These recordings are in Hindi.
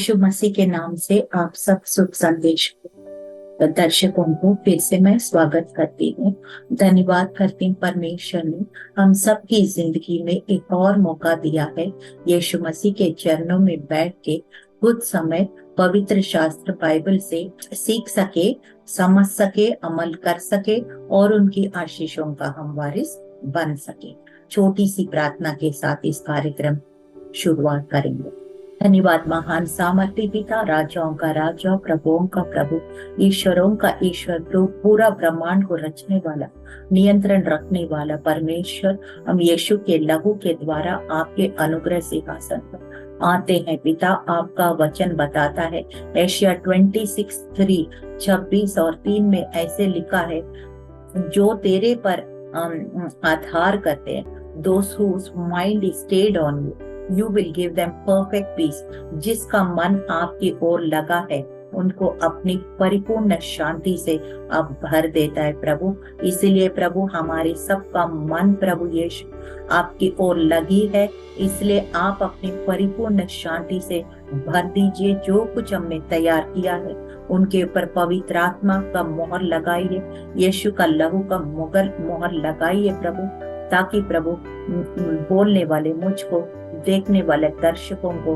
यीशु मसीह के नाम से आप सब शुभ संदेश दर्शकों को फिर से मैं स्वागत करती हूँ। धन्यवाद करती हूँ परमेश्वर ने हम सबकी जिंदगी में एक और मौका दिया है यीशु मसीह के चरणों में बैठ के कुछ समय पवित्र शास्त्र बाइबल से सीख सके, समझ सके, अमल कर सके और उनकी आशीषों का हम वारिस बन सके। छोटी सी प्रार्थना के साथ इस कार्यक्रम शुरुआत करेंगे। धन्यवाद महान सामर्थ्य पिता, राजाओं का राजा, प्रभुओं का प्रभु, ईश्वरों का ईश्वर, तो पूरा ब्रह्मांड को रचने वाला, नियंत्रण रखने वाला परमेश्वर, हम यीशु के लहू के द्वारा आपके अनुग्रह सिंहासन पर आते हैं। पिता, आपका वचन बताता है एशिया 26:3 26 और 3 में ऐसे लिखा है, जो तेरे पर आधार करते हैं, those whose mind is stayed on you will give them perfect peace। जिसका मन आपकी ओर लगा है उनको अपनी परिपूर्ण शांति से आप भर देता है प्रभु। इसीलिए प्रभु हमारे सबका मन प्रभु यीशु आपकी ओर लगी है, इसलिए आप अपनी परिपूर्ण शांति से भर दीजिए। जो कुछ हमने तैयार किया है उनके ऊपर पवित्र आत्मा का मोहर लगाइए, यीशु का लहू का मोहर लगाइए प्रभु, ताकि प्रभु बोलने वाले मुझको, देखने वाले दर्शकों को,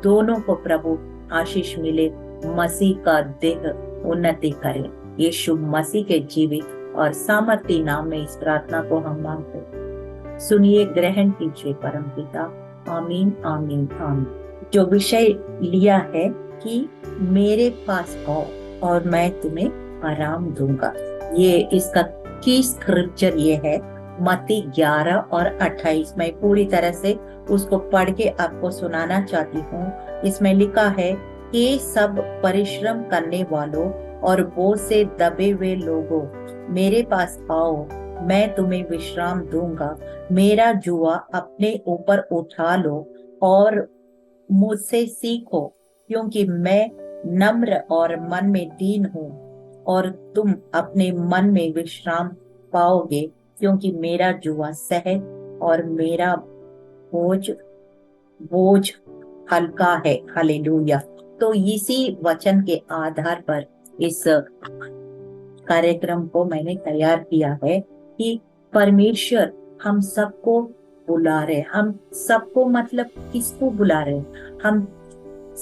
दोनों को प्रभु आशीष मिले, मसीह का देह उन्नति करे। यीशु मसीह के जीवित और सामर्थी नाम में इस प्रार्थना को हम मांगते, सुनिए, ग्रहण कीजिए परम पिता। आमीन आमीन आमीन। जो विषय लिया है कि मेरे पास आओ और मैं तुम्हें आराम दूंगा, ये इसका की स्क्रिप्चर ये है मत्ती 11 और 28। मैं पूरी तरह से उसको पढ़ के आपको सुनाना चाहती हूँ। इसमें लिखा है कि सब परिश्रम करने वालों और बोझ से दबे हुए लोगों, मेरे पास आओ, मैं तुम्हें विश्राम दूंगा। मेरा जुआ अपने ऊपर उठा लो और मुझसे सीखो, क्योंकि मैं नम्र और मन में दीन हूँ, और तुम अपने मन में विश्राम पाओगे, क्योंकि मेरा जुआ सहज और मेरा बोझ हल्का है। हालेलुया। तो इसी वचन के आधार पर इस कार्यक्रम को मैंने तैयार किया है कि परमेश्वर हम सबको बुला रहे। हम सबको मतलब किसको बुला रहे? हम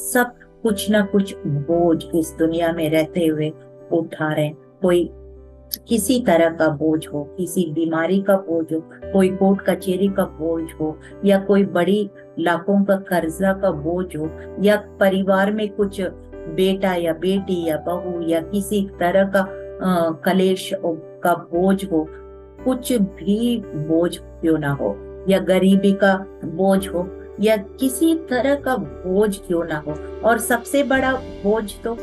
सब कुछ ना कुछ बोझ इस दुनिया में रहते हुए उठा रहे। कोई किसी तरह का बोझ हो, किसी बीमारी का बोझ हो, कोई कोर्ट कचहरी का बोझ हो, या कोई बड़ी लाखों का कर्जा का बोझ हो, या परिवार में कुछ बेटा या बेटी या बहू या किसी तरह का कलेश का बोझ हो, कुछ भी बोझ क्यों ना हो, या गरीबी का बोझ हो, या किसी तरह का बोझ क्यों ना हो, और सबसे बड़ा बोझ तो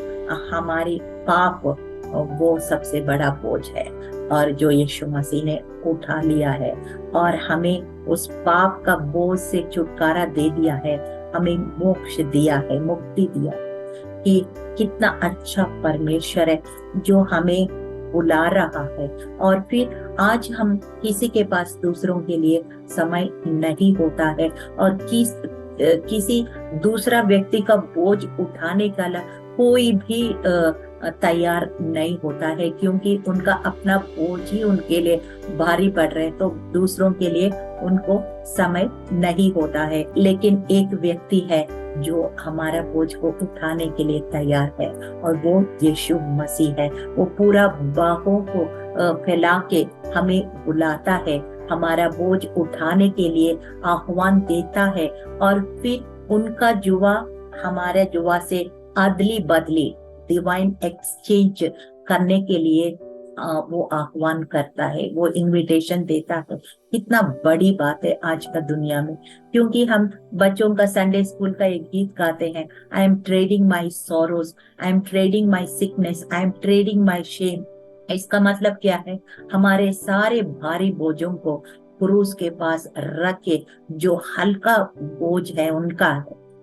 हमारी पाप, वो सबसे बड़ा बोझ है, और जो यीशु मसीह ने उठा लिया है और हमें उस पाप का बोझ से छुटकारा दे दिया है, हमें मोक्ष दिया है, मुक्ति दिया है। कि कितना अच्छा परमेश्वर है जो हमें बुला रहा है। और फिर आज हम किसी के पास दूसरों के लिए समय नहीं होता है, और किसी दूसरा व्यक्ति का बोझ उठाने का कोई भी तैयार नहीं होता है, क्योंकि उनका अपना बोझ ही उनके लिए भारी पड़ रहे, तो दूसरों के लिए उनको समय नहीं होता है। लेकिन एक व्यक्ति है जो हमारा बोझ को उठाने के लिए तैयार है, और वो यीशु मसीह है। वो पूरा बाहों को फैला के हमें बुलाता है, हमारा बोझ उठाने के लिए आह्वान देता है, और फिर उनका जुआ हमारे जुआ से अदली बदली डिवाइन एक्सचेंज करने के लिए वो आह्वान करता है, वो इनविटेशन देता है। कितना बड़ी बात है आज का दुनिया में, क्योंकि हम बच्चों का संडे स्कूल का एक गीत गाते हैं, I am trading my sorrows, I am trading my sickness, I am trading my shame. इसका मतलब क्या है? हमारे सारे भारी बोझों को क्रूस के पास रख के जो हल्का बोझ है उनका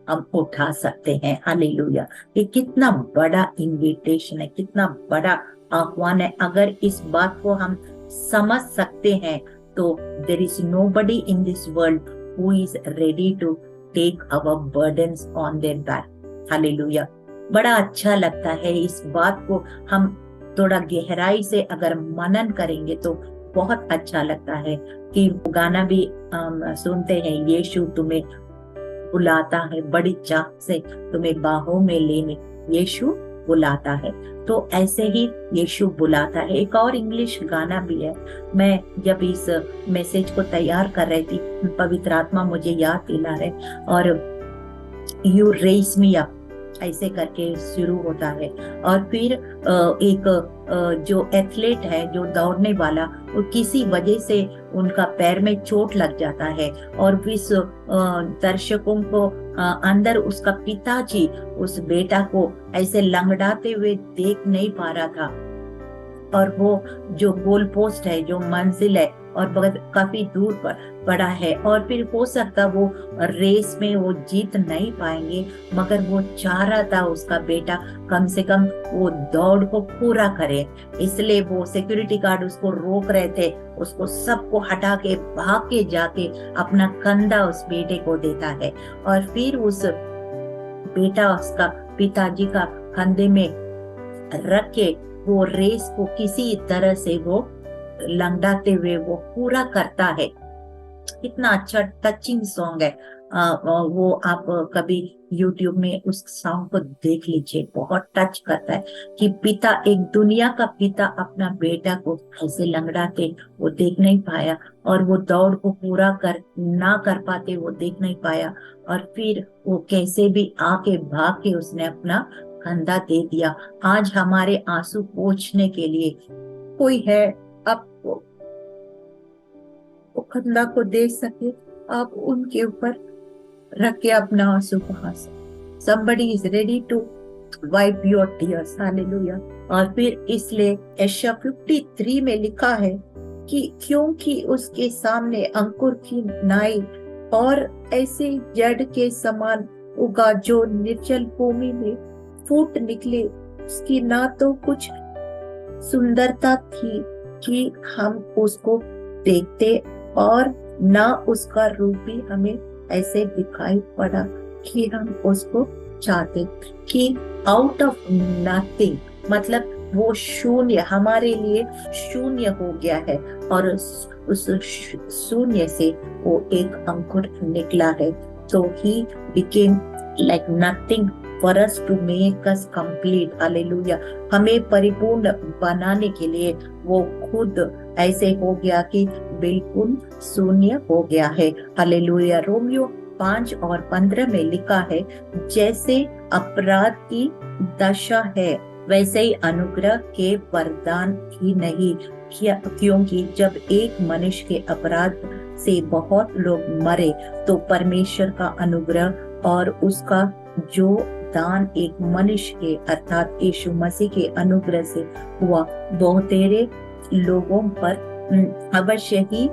हम उठा सकते हैं। हालेलुया। ये कितना बड़ा इनविटेशन है, कितना बड़ा आह्वान है। अगर इस बात को हम समझ सकते हैं तो there is nobody in this world who is ready to take our burdens on their back. Hallelujah. बड़ा अच्छा लगता है इस बात को हम थोड़ा गहराई से अगर मनन करेंगे तो बहुत अच्छा लगता है कि गाना भी सुनते हैं, यीशु तुम्हें बुलाता है बड़ी चाह से, तुम्हें बाहों में लेने यीशु बुलाता है। तो ऐसे ही यीशु बुलाता है। एक और इंग्लिश गाना भी है, मैं जब इस मैसेज को तैयार कर रही थी, पवित्र आत्मा मुझे याद दिला रहे, और यू रेस मी अप ऐसे करके शुरू होता है। और फिर एक जो एथलीट है, जो दौड़ने वाला, वो किसी वजह से उनका पैर में चोट लग जाता है, और इस दर्शकों को अंदर उसका पिताजी उस बेटा को ऐसे लंगड़ाते हुए देख नहीं पा रहा था, और वो जो गोल पोस्ट है, जो मंजिल है, और बहुत काफी दूर पर पड़ा है, और फिर हो सकता वो रेस में वो जीत नहीं पाएंगे, मगर वो चाह रहा था उसका बेटा कम से कम वो दौड़ को पूरा करे। इसलिए वो सिक्योरिटी गार्ड उसको रोक रहे थे, उसको सबको हटा के भाग के जाके अपना कंधा उस बेटे को देता है, और फिर उस बेटा उसका पिताजी का कंधे में रख के वो रेस को किसी तरह से वो लंगड़ाते हुए वो पूरा करता है। कितना अच्छा टचिंग सॉन्ग है। वो आप कभी YouTube में उस सॉन्ग को देख लीजिए, बहुत टच करता है कि पिता, एक दुनिया का पिता अपना बेटा को ऐसे लंगड़ाते वो देख नहीं पाया, और वो दौड़ को पूरा ना कर पाते वो देख नहीं पाया, और फिर वो कैसे भी आके भाग के उसने अपना कंधा दे दिया। आज हमारे आंसू पोंछने के लिए कोई है, आपको वो कंधा को दे सके, आप उनके ऊपर रख के अपना आंसू बहा सकते। Somebody is ready to wipe your tears, hallelujah. और फिर इसलिए यशायाह 53 में लिखा है कि क्योंकि उसके सामने अंकुर की नाई और ऐसे जड़ के समान उगा जो निर्जल भूमि में फूट निकले, उसकी ना तो कुछ सुंदरता थी कि हम उसको देखते, और ना उसका रूप भी हमें ऐसे दिखाई पड़ा कि हम उसको चाहते। कि आउट ऑफ नथिंग मतलब वो शून्य हमारे लिए शून्य हो गया है, और उस शून्य से वो एक अंकुर निकला है। तो he became like nothing for us to make us complete, hallelujah. हमें परिपूर्ण बनाने के लिए वो खुद ऐसे हो गया कि बिल्कुल शून्य हो गया है, हालेलुया। रोमियो 5 और 15 में लिखा है, जैसे अपराध की दशा है वैसे ही अनुग्रह के वरदान भी नहीं, क्योंकि जब एक मनुष्य के अपराध से बहुत लोग मरे, तो परमेश्वर का अनुग्रह और उसका जो दान एक मनुष्य के अर्थात यीशु मसीह के अनुग्रह से हुआ, बहुतेरे लोगों पर अवश्य ही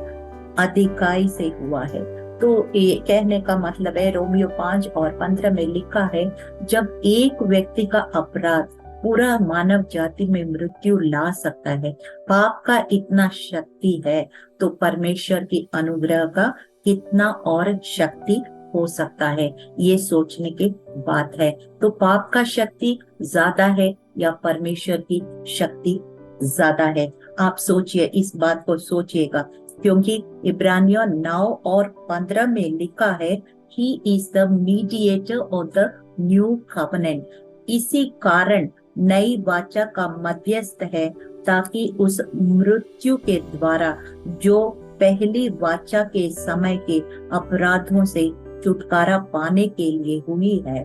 अधिकाई से हुआ है। तो ये कहने का मतलब है, रोमियो 5 और 15 में लिखा है, जब एक व्यक्ति का अपराध पूरा मानव जाति में मृत्यु ला सकता है, पाप का इतना शक्ति है, तो परमेश्वर की अनुग्रह का कितना और शक्ति हो सकता है, ये सोचने की बात है। तो पाप का शक्ति ज्यादा है या परमेश्वर की शक्ति ज्यादा है? आप सोचिए, इस बात को सोचिएगा, क्योंकि इब्रानियों 9 और 15 में लिखा है, he is the mediator of the new covenant. इसी कारण नई वाचा का मध्यस्थ है, ताकि उस मृत्यु के द्वारा जो पहली वाचा के समय के अपराधों से छुटकारा पाने के लिए हुई है,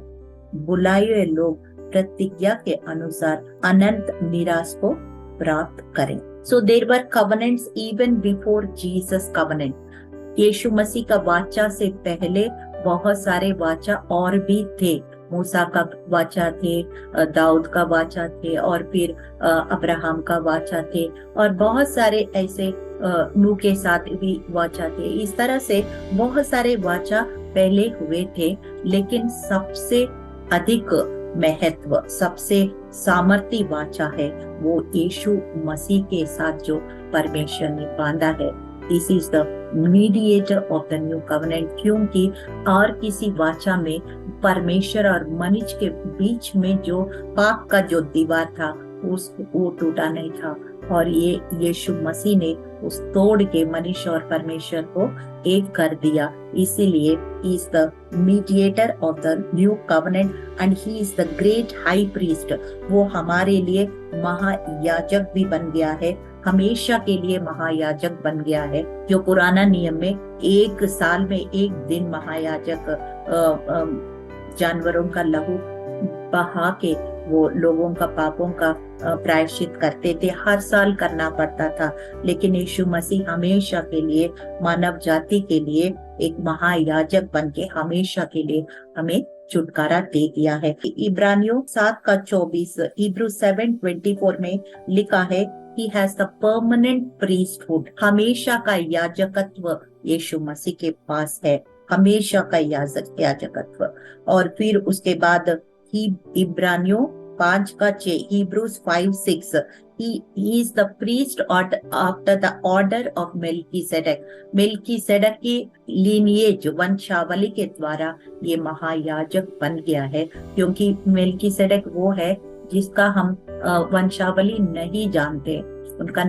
बुलाए हुए लोग प्रतिज्ञा के अनुसार अनंत निराश को प्राप्त करें। So there were covenants even before Jesus covenant। यीशु मसीह का वाचा से पहले बहुत सारे वाचा और भी थे। मूसा का वाचा थे, दाऊद का वाचा थे, और फिर अब्राहम का वाचा थे, और बहुत सारे ऐसे नूह के साथ भी वाचा थे। इस तरह से बहुत सारे वाचा पहले हुए थे, लेकिन सबसे अधिक महत्व, सबसे सामर्थी वाचा है वो यीशु मसीह के साथ जो परमेश्वर ने बांधा है। This is the mediator of the new covenant, क्योंकि और किसी वाचा में परमेश्वर और मनुष्य के बीच में जो पाप का जो दीवार था वो टूटा नहीं था, और ये यीशु मसीह ने उस तोड़ के मनुष्य और परमेश्वर को एक कर दिया। इसीलिए he is the mediator of the new covenant and he is the great high priest. वो हमारे लिए महायाजक भी बन गया है, हमेशा के लिए महायाजक बन गया है। जो पुराना नियम में एक साल में एक दिन महायाजक जानवरों का लहू बहा के वो लोगों का पापों का प्रायश्चित करते थे, हर साल करना पड़ता था। लेकिन यीशु मसीह हमेशा के लिए मानव जाति के लिए एक महायाजक बन के हमेशा के लिए हमें छुटकारा दे दिया है। इब्रानियों 7:24, हिब्रू 7:24 में लिखा है, He has the permanent priesthood, हमेशा का याजकत्व यीशु मसीह के पास है, हमेशा का याजकत्व। और फिर उसके बाद इब्रानियों 5:6, Hebrews 5:6, he is the priest after the order of Melchizedek, मेल्कीसेडक की लीनिएज वंशावली के द्वारा ये महायाजक बन गया है। क्योंकि मेल्कीसेडक वो है जिसका हम वंशावली नहीं जानते, उनका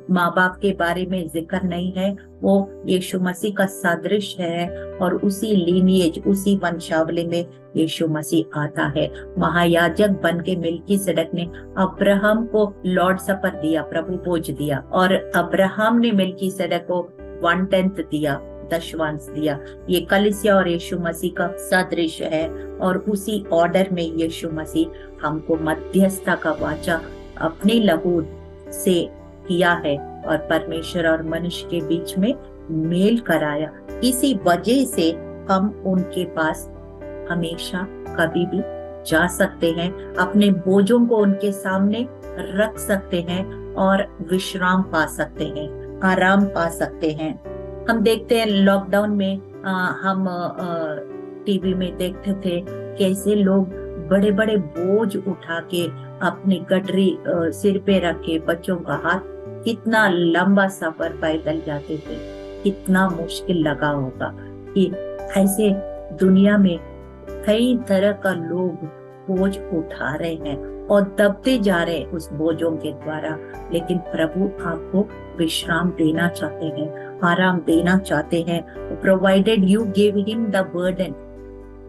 माँ बाप के बारे में जिक्र नहीं है, वो यीशु मसीह का सदृश है और उसी लीनिएज उसी वंशावली में यीशु मसीह आता है। महायाजक बन के मेल्कीसेडक ने अब्राहम को लॉर्ड सपर दिया, प्रभु भोज दिया, और अब्राहम ने मेल्कीसेडक को 1/10 दिया, दशवांश दिया। ये कलीसिया और यीशु मसीह का सदृश है, और उसी ऑर्डर में यीशु मसीह हमको मध्यस्थता का वाचा अपने लहू से किया है और परमेश्वर और मनुष्य के बीच में मेल कराया। इसी वजह से हम उनके पास हमेशा कभी भी जा सकते हैं, अपने बोझों को उनके सामने रख सकते हैं और विश्राम पा सकते हैं, आराम पा सकते हैं। हम देखते हैं लॉकडाउन में हम टीवी में देखते थे कैसे लोग बड़े बड़े बोझ उठा के अपनी गठरी सिर पे रखे, बच्चों का हाथ, कितना लंबा सफर पैदल जाते थे, कितना मुश्किल लगा होगा कि ऐसे दुनिया में कई तरह का लोग बोझ उठा रहे हैं और दबते जा रहे हैं उस बोझों के द्वारा। लेकिन प्रभु आपको विश्राम देना चाहते हैं, आराम देना चाहते हैं। Provided you give him the burden,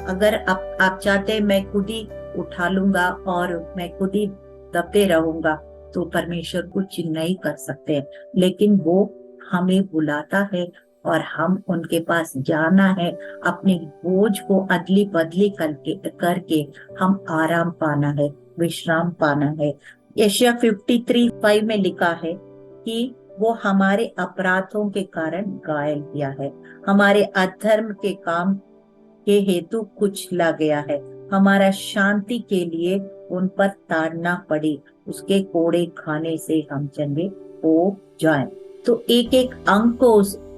अगर आप चाहते हैं मैं खुद ही उठा लूंगा और मैं खुद ही दबते रहूंगा, तो परमेश्वर कुछ नहीं कर सकते। लेकिन वो हमें बुलाता है और हम उनके पास जाना है, अपने बोझ को अदली बदली करके हम आराम पाना है, विश्राम पाना है। यशायाह 53:5 में लिखा है कि वो हमारे अपराधों के कारण घायल किया है, हमारे अधर्म के काम के हेतु कुचला गया है, हमारा शांति के लिए उन पर ताड़ना पड़ी, उसके कोड़े खाने से हम चंगे हो जाएं। तो एक एक अंग को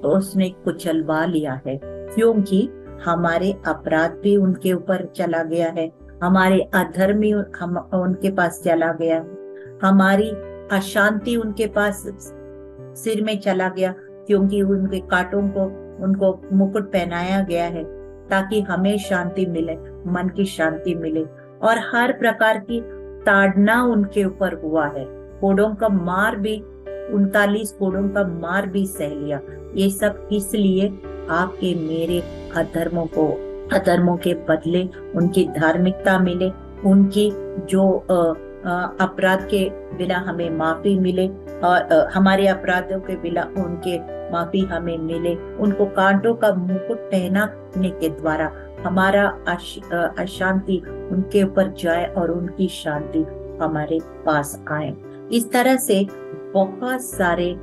उसने कुचलवा लिया है, क्योंकि हमारे अपराध भी उनके ऊपर चला गया है, हमारे अधर्म भी हम उनके पास चला गया, हमारी अशांति उनके पास सिर में चला गया, क्योंकि उनके कांटों को उनको मुकुट पहनाया गया है ताकि हमें शांति मिले, मन की शांति मिले। और हर प्रकार की ताड़ना उनके ऊपर हुआ है, कोड़ों का मार भी, 39 कोड़ों का मार भी सह लिया। ये सब इसलिए आपके मेरे अधर्मों के बदले उनकी धार्मिकता मिले, उनकी जो अपराध के बिना हमें माफी मिले, और हमारे अपराधों के बिना उनके माफी हमें मिले। उनको कांटों का मुकुट पहनाने के द्वारा हमारा अशांति उनके ऊपर जाए और उनकी शांति हमारे पास आए। इस तरह से बहुत सारे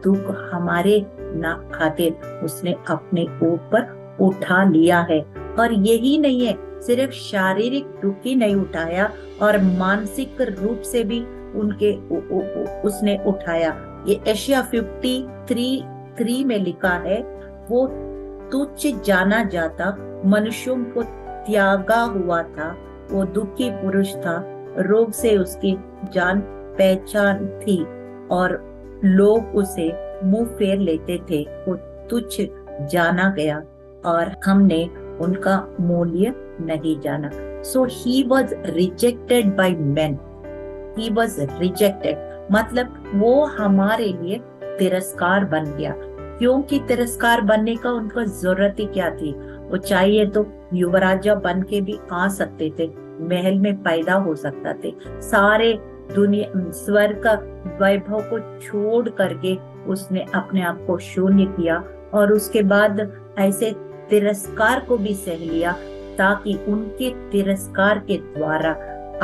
दुख हमारे ना खातिर उसने अपने ऊपर उठा लिया है। और यही नहीं है, सिर्फ शारीरिक दुख ही नहीं उठाया और मानसिक रूप से भी उसने उठाया। ये यशायाह 53:3 में लिखा है, वो तुच्छ जाना जाता, मनुष्यों को त्यागा हुआ था, वो दुखी पुरुष था, रोग से उसकी जान पहचान थी और लोग उसे मुंह फेर लेते थे वो तुच्छ जाना गया और हमने उनका मूल्य नहीं जाना। So he was rejected by men, he was rejected, मतलब वो हमारे लिए तिरस्कार बन गया। क्योंकि तिरस्कार बनने का उनको जरूरत ही क्या थी? वो चाहिए तो युवराजा बन के भी आ सकते थे, महल में पैदा हो सकता थे, सारे दुनिया स्वर्ग का वैभव को छोड़ करके उसने अपने आप को शून्य किया और उसके बाद ऐसे तिरस्कार को भी सह लिया ताकि उनके तिरस्कार के द्वारा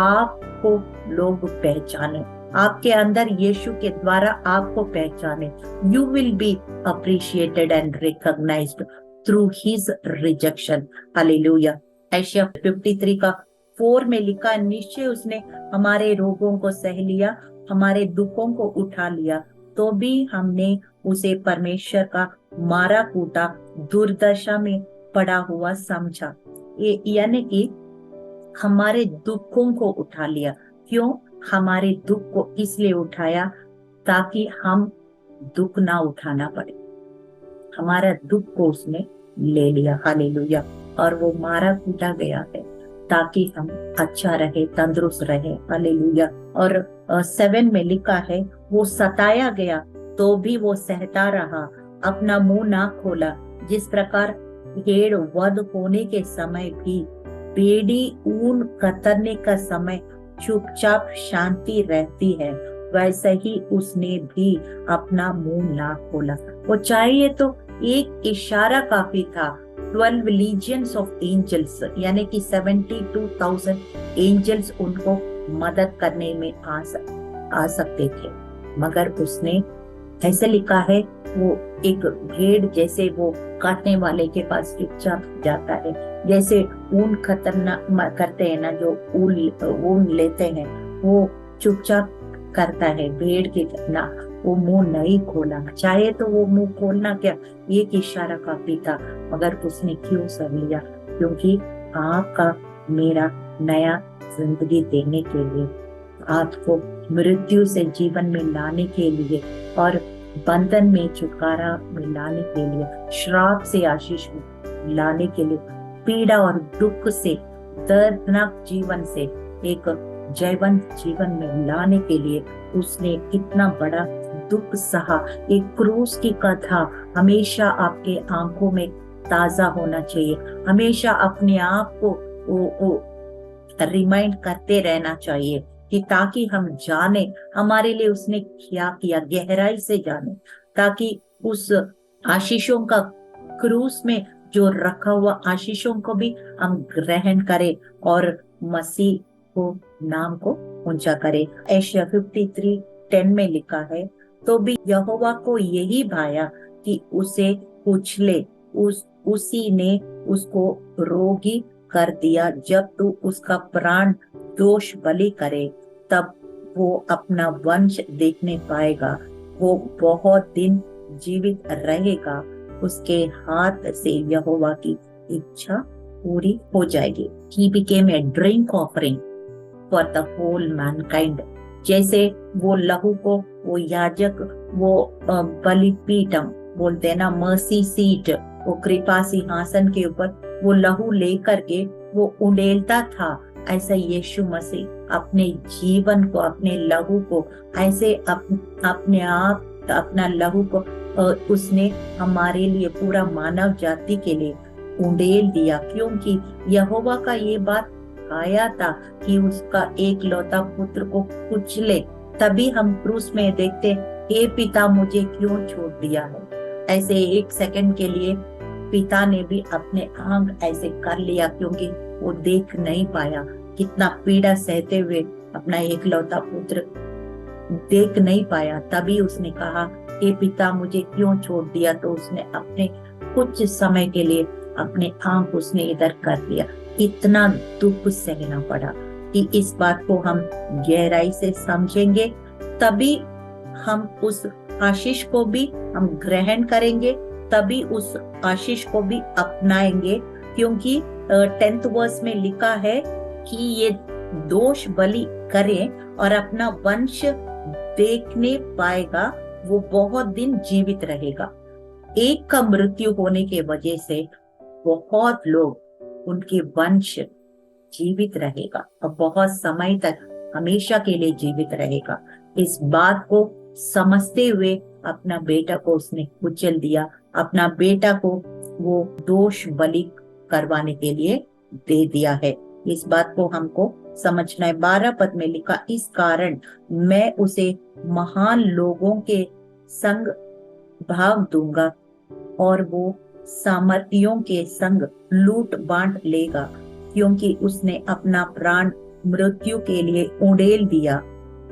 आपको लोग पहचाने, आपके अंदर यीशु के द्वारा आपको पहचाने। You will be appreciated and recognised through his rejection. Hallelujah. Isaiah 53 का 4 में लिखा, निश्चय उसने हमारे रोगों को सह लिया, हमारे दुखों को उठा लिया, तो भी हमने उसे परमेश्वर का मारा कूटा दुर्दशा में पड़ा हुआ समझा। यानी कि हमारे दुखों को उठा लिया। क्यों? हमारे दुख को इसलिए उठाया ताकि हम दुख ना उठाना पड़े। हमारा दुख को उसने ले लिया। हालेलुया। और वो मारा कूटा गया है ताकि हम अच्छा रहे, तंदुरुस्त रहे। हालेलुया। और 7 में लिखा है, वो सताया गया तो भी वो सहता रहा, अपना मुंह ना खोला। जिस प्रकार भेड़ वध होने के समय भी बेड़ी ऊन कतरने का समय चुपचाप शांति रहती है, वैसे ही उसने भी अपना मुंह ना खोला। वो चाहिए तो एक इशारा काफी था। 12 लीजियंस ऑफ एंजल्स यानी कि 72,000 एंजल्स उनको मदद करने में आ सकते थे, मगर उसने ऐसे लिखा है, वो एक भेड़ जैसे वो काटने वाले के पास चुपचाप जाता है, जैसे ऊन खतरना करते हैं ना, जो ऊन लेते हैं वो चुपचाप करता है, भेड़ के ना वो मुंह नहीं खोला। चाहे तो वो मुंह खोलना क्या, एक इशारा काफी था, मगर उसने क्यों सह लिया? क्योंकि आपका मेरा नया जिंदगी देने के लिए, आपको मृत्यु से जीवन में लाने के लिए और बंधन में छुटकारा में लाने के लिए, श्राप से आशीष में लाने के लिए, पीड़ा और दुख से, दर्दनाक जीवन से एक जयवंत जीवन में लाने के लिए उसने कितना बड़ा दुख सहा। एक क्रूस की कथा हमेशा आपके आंखों में ताजा होना चाहिए, हमेशा अपने आप को रिमाइंड करते रहना चाहिए कि ताकि हम जाने हमारे लिए उसने क्या किया, गहराई से जाने, ताकि उस आशीषों का क्रूस में जो रखा हुआ आशीषों को भी हम ग्रहण करें और मसीह को नाम को ऊंचा करें। एशिया 53:10 में लिखा है, तो भी यहोवा को यही भाया कि उसे कुचले, उसी ने उसको रोगी कर दिया। जब तू उसका प्राण दोष बलि करे, तब वो अपना वंश देखने पाएगा, वो बहुत दिन जीवित रहेगा, उसके हाथ से यहोवा की इच्छा पूरी हो जाएगी। He became a drink offering for the whole mankind। जैसे वो लहू को वो याजक वो बलिपीठम बोलते हैं ना, मर्सी सीट, वो कृपा सिंहासन के ऊपर वो लहू लेकर के वो उंडेलता था, ऐसा यीशु मसीह अपने जीवन को, अपने लहू को ऐसे अपने आप अपना लहू को उसने हमारे लिए, पूरा मानव जाति के लिए उंडेल दिया। क्योंकि यहोवा का ये बात आया था कि उसका एक लौता पुत्र को कुचले, तभी हम क्रूस में देखते, हे पिता मुझे क्यों छोड़ दिया है। ऐसे एक सेकंड के लिए पिता ने भी अपने आंख ऐसे कर लिया, क्योंकि वो देख नहीं पाया, कितना पीड़ा सहते हुए अपना एक लौता पुत्र देख नहीं पाया। तभी उसने कहा, हे पिता मुझे क्यों छोड़ दिया। तो उसने अपने कुछ समय के लिए अपने आंख उसने इधर कर लिया। इतना दुख सहना पड़ा कि इस बात को हम गहराई से समझेंगे, तभी हम उस आशीष को भी हम ग्रहण करेंगे, तभी उस आशीष को भी अपनाएंगे। क्योंकि 10th वर्स में लिखा है कि ये दोष बलि करे और अपना वंश देखने पाएगा, वो बहुत दिन जीवित रहेगा। एक का मृत्यु होने के वजह से बहुत लोग, उनके वंश जीवित रहेगा और बहुत समय तक हमेशा के लिए जीवित रहेगा। इस बात को समझते हुए अपना बेटा को उसने कुचल दिया, अपना बेटा को वो दोष बलि करवाने के लिए दे दिया है। इस बात को हमको समझना है। 12 पद में लिखा, इस कारण मैं उसे महान लोगों के संग भाग दूंगा और वो सामर्थियों के संग लूट बांट लेगा, क्योंकि उसने अपना प्राण मृत्यु के लिए उड़ेल दिया।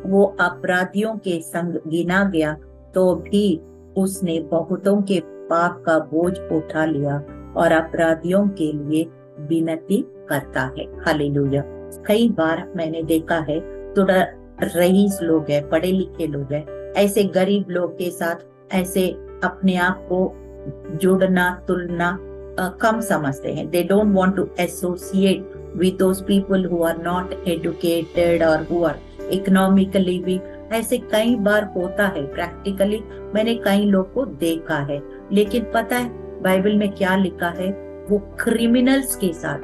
वो अपराधियों के संग गिना गया तो भी उसने बहुतों के पाप का बोझ उठा लिया और अपराधियों के लिए विनती करता है। हालेलुया। कई बार मैंने देखा है, थोड़ा रईस लोग हैं, पढ़े लिखे लोग हैं, ऐसे गरीब लोग के साथ ऐसे अपने आप को जोड़ना तुलना कम समझते हैं। They don't want to associate with those people who are not educated or who are economically weak। ऐसे कई बार होता है, प्रैक्टिकली मैंने कई लोग को देखा है। लेकिन पता है बाइबल में क्या लिखा है? वो क्रिमिनल्स के साथ,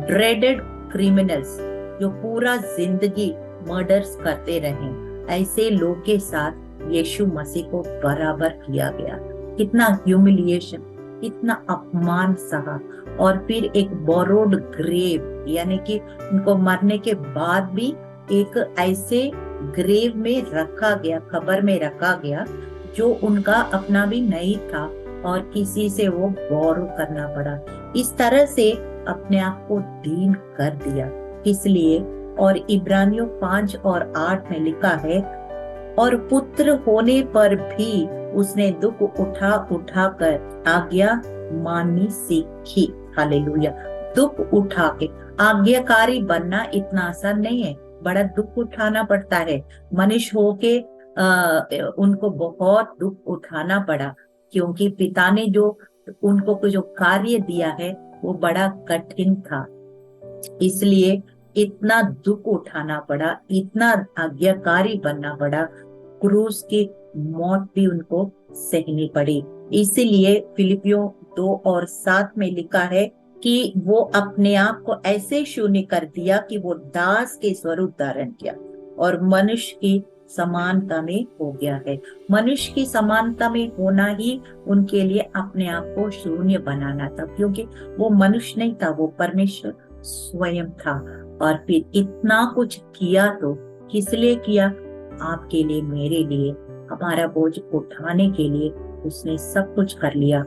ड्रेडेड क्रिमिनल्स जो पूरा जिंदगी मर्डर्स करते रहे, ऐसे लोग के साथ यीशु मसीह को बराबर किया गया। कितना ह्यूमिलिएशन, कितना अपमान सहा, और फिर एक बोरोड ग्रेव, यानी कि उनको मरने के बाद भी एक ऐसे ग्रेव में रखा गया, कब्र में रखा गया जो उनका अपना भी नहीं था और किसी से वो बोरो करना पड़ा। इस तरह से अपने आप को दीन कर दिया। इसलिए और इब्रानियों 5 और 8 में लिखा है, और पुत्र होने पर भी उसने दुख उठा उठा कर आज्ञा माननी सीखी। हालेलुया। दुख उठा के, आज्ञाकारी बनना इतना आसान नहीं है, बड़ा दुख उठाना पड़ता है। मनुष्य होके उनको बहुत दुख उठाना पड़ा, क्योंकि पिता ने जो उनको जो कार्य दिया है वो बड़ा कठिन था। इसलिए इतना दुख उठाना पड़ा, इतना आज्ञाकारी बनना पड़ा, क्रूस की मौत भी उनको सहनी पड़ी। इसीलिए फिलिपियों 2 और 7 में लिखा है कि वो अपने आप को ऐसे शून्य कर दिया कि वो दास के स्वरूप धारण किया और मनुष्य की समानता में हो गया है। मनुष्य की समानता में होना ही उनके लिए अपने आप को शून्य बनाना था, क्योंकि वो मनुष्य नहीं था, वो परमेश्वर स्वयं था। और फिर इतना कुछ किया तो किस लिए किया? आपके लिए, मेरे लिए, हमारा बोझ उठाने के लिए उसने सब कुछ कर लिया।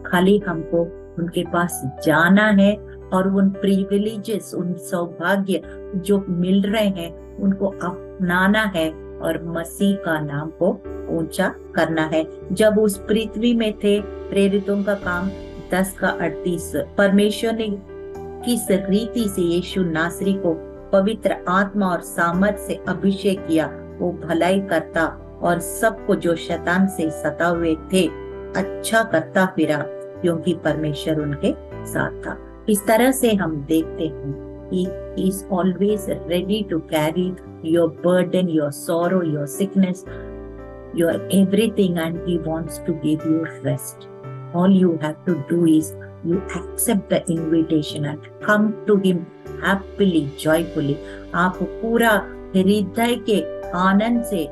खाली हमको उनके पास जाना है और उन प्रिविलेजेस, उन सौभाग्य जो मिल रहे हैं उनको अपनाना है और मसीह का नाम को ऊंचा करना है। जब उस पृथ्वी में थे, प्रेरितों का काम 10 का 38, परमेश्वर ने किस रीति से यीशु नासरी को पवित्र आत्मा और सामर्थ से अभिषेक किया, वो भलाई करता और सबको जो शैतान से सता हुए थे अच्छा करता फिरा, क्योंकि परमेश्वर उनके साथ था। इस तरह से हम देखते हैं कि he is always ready to carry your burden, your sorrow, your sickness, your everything, and he wants to give you rest. All you have to do is you accept the invitation and come to him happily, joyfully. आप पूरा हृदय के आनंद से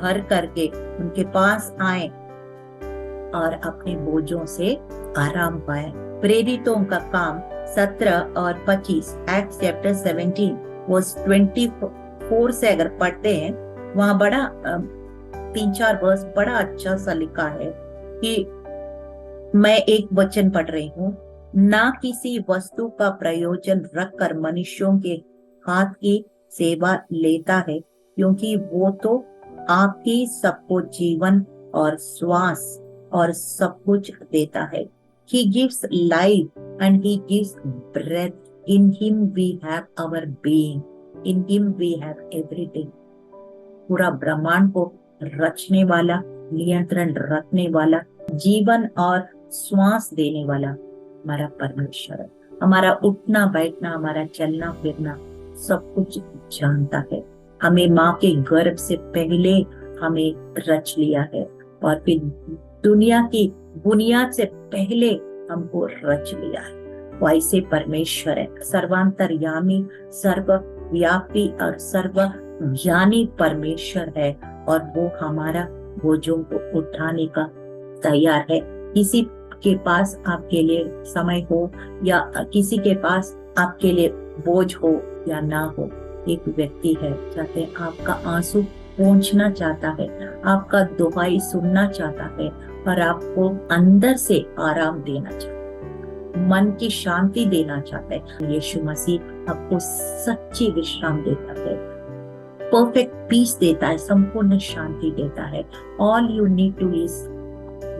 भर करके उनके पास आए और अपने बोझों से आराम पाए। प्रेरितों का काम 17 और 25, एक्ट्स चैप्टर 17 वर्स 24 से अगर पढ़ते हैं, वहां बड़ा 3-4 वर्स बड़ा अच्छा सा लिखा है कि मैं एक वचन पढ़ रही हूँ, ना किसी वस्तु का प्रयोजन रखकर मनुष्यों के हाथ की सेवा लेता है, क्योंकि वो तो आप ही सबको जीवन और श्वास और सब कुछ देता है। He gives life and he gives breath. In him we have our being. In him we have everything. पूरा ब्रह्मांड को रचने वाला, नियंत्रण रखने वाला, जीवन और श्वास देने वाला हमारा परमेश्वर है। हमारा उठना बैठना, हमारा चलना फिरना सब कुछ जानता है। हमें माँ के गर्भ से पहले हमें रच लिया है और फिर दुनिया की बुनियाद से पहले हमको रच लिया है। वो ऐसे परमेश्वर है, सर्वांतर्यामी, सर्वव्यापी और सर्व ज्ञानी परमेश्वर है, और वो हमारा बोझों को उठाने का तैयार है। किसी के पास आपके लिए समय हो या किसी के पास आपके लिए बोझ हो या ना हो, एक व्यक्ति है चाहते आपका आंसू पहुंचना चाहता है, आपका दुहाई सुनना चाहता है और आपको अंदर से आराम देना चाहता है, मन की शांति देना चाहता है। यीशु मसीह आपको सच्ची विश्राम देता है, परफेक्ट पीस देता है, संपूर्ण शांति देता है। All you need two is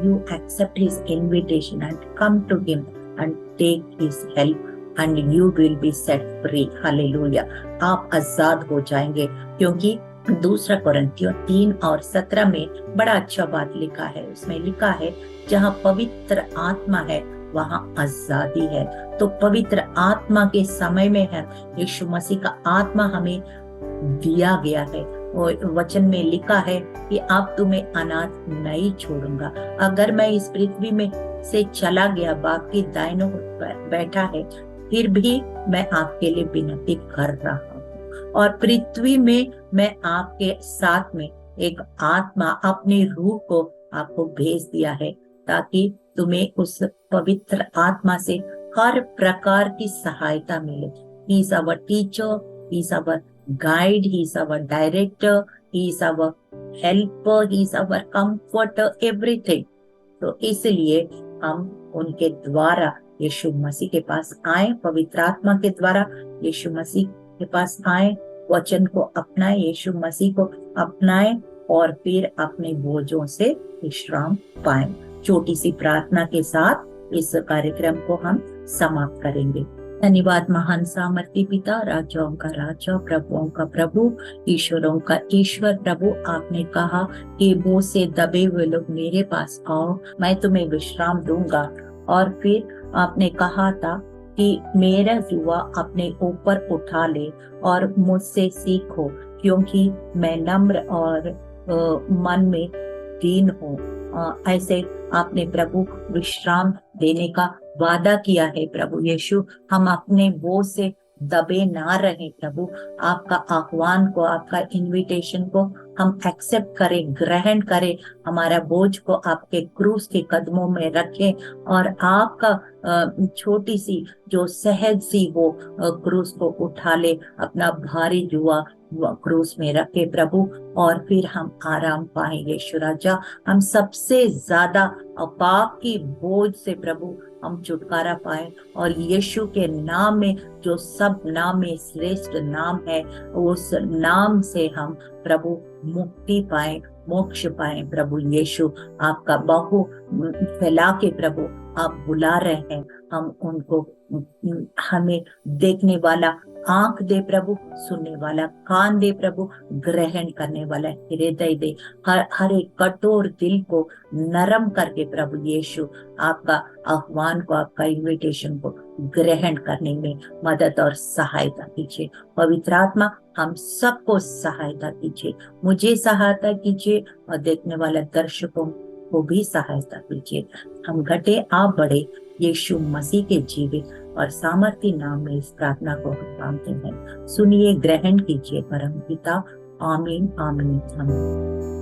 you accept his invitation and come to him and take his help and you will be set free. Hallelujah. आप आजाद हो जाएंगे, क्योंकि दूसरा कोरिन्थियों 3:17 में बड़ा अच्छा बात लिखा है। उसमें लिखा है, जहाँ पवित्र आत्मा है वहाँ आजादी है। तो पवित्र आत्मा के समय में है, यीशु मसीह का आत्मा हमें दिया गया है। और वचन में लिखा है कि आप तुम्हें अनाथ नहीं छोड़ूंगा। अगर मैं इस पृथ्वी में से चला गया, बाप की दाहिने पर बैठा है, फिर भी मैं आपके लिए विनती कर रहा हूँ। और पृथ्वी में मैं आपके साथ में एक आत्मा, अपनी रूह को आपको भेज दिया है, ताकि तुम्हें उस पवित्र आत्मा से हर प्रकार की सहायता मिले। He is our teacher, he is our guide, he is our director, he is our helper, he is our comforter, everything. तो इसलिए हम उनके द्वारा यीशु मसीह के पास आए, पवित्र आत्मा के द्वारा यीशु मसीह के पास आए, वचन को अपनाए, यीशु मसीह को अपनाए और फिर अपने बोझों से विश्राम पाए। छोटी सी प्रार्थना के साथ इस कार्यक्रम को हम समाप्त करेंगे। धन्यवाद महान सामर्थी पिता, राजाओं का राजा, प्रभुओं का प्रभु, ईश्वरों का ईश्वर। प्रभु, आपने कहा कि बोझ से दबे हुए लोग मेरे पास आओ, मैं तुम्हें विश्राम दूंगा। और फिर आपने कहा था कि मेरा जुआ अपने ऊपर उठा ले और मुझसे सीखो, क्योंकि मैं नम्र और मन में दीन हूँ। ऐसे आपने प्रभु विश्राम देने का वादा किया है। प्रभु यीशु, हम अपने बोझ से दबे ना रहे। प्रभु, आपका आह्वान को, आपका इनविटेशन को हम एक्सेप्ट करें, ग्रहण करें, हमारा बोझ को आपके क्रूस के कदमों में रखें और आपका छोटी सी जो सहज सी वो क्रूस को उठा ले, अपना भारी जुआ क्रूस में रखे प्रभु, और फिर हम आराम पाए। यीशु राजा, हम सबसे ज्यादा पाप की बोझ से प्रभु हम छुटकारा पाए, और यीशु के नाम में, जो सब नाम में श्रेष्ठ नाम है, उस नाम से हम प्रभु मुक्ति पाए, मोक्ष पाए। प्रभु यीशु, आपका बहु फैला के प्रभु आप बुला रहे हैं, हम उनको, हमें देखने वाला आंख दे प्रभु, सुनने वाला कान दे प्रभु, ग्रहण करने वाला हृदय दे, हर एक कठोर दिल को नरम करके प्रभु यीशु आपका आह्वान को, आपका इनविटेशन को ग्रहण करने में मदद और सहायता कीजिए। पवित्र आत्मा, हम सबको सहायता कीजिए, मुझे सहायता कीजिए और देखने वाले दर्शकों को भी सहायता कीजिए। हम घटे आप बढ़े, यीशु मसीह के जीवित और सामर्थी नाम में इस प्रार्थना को हम मांगते हैं। सुनिए, ग्रहण कीजिए परम पिता। आमीन, आमीन, आमीन।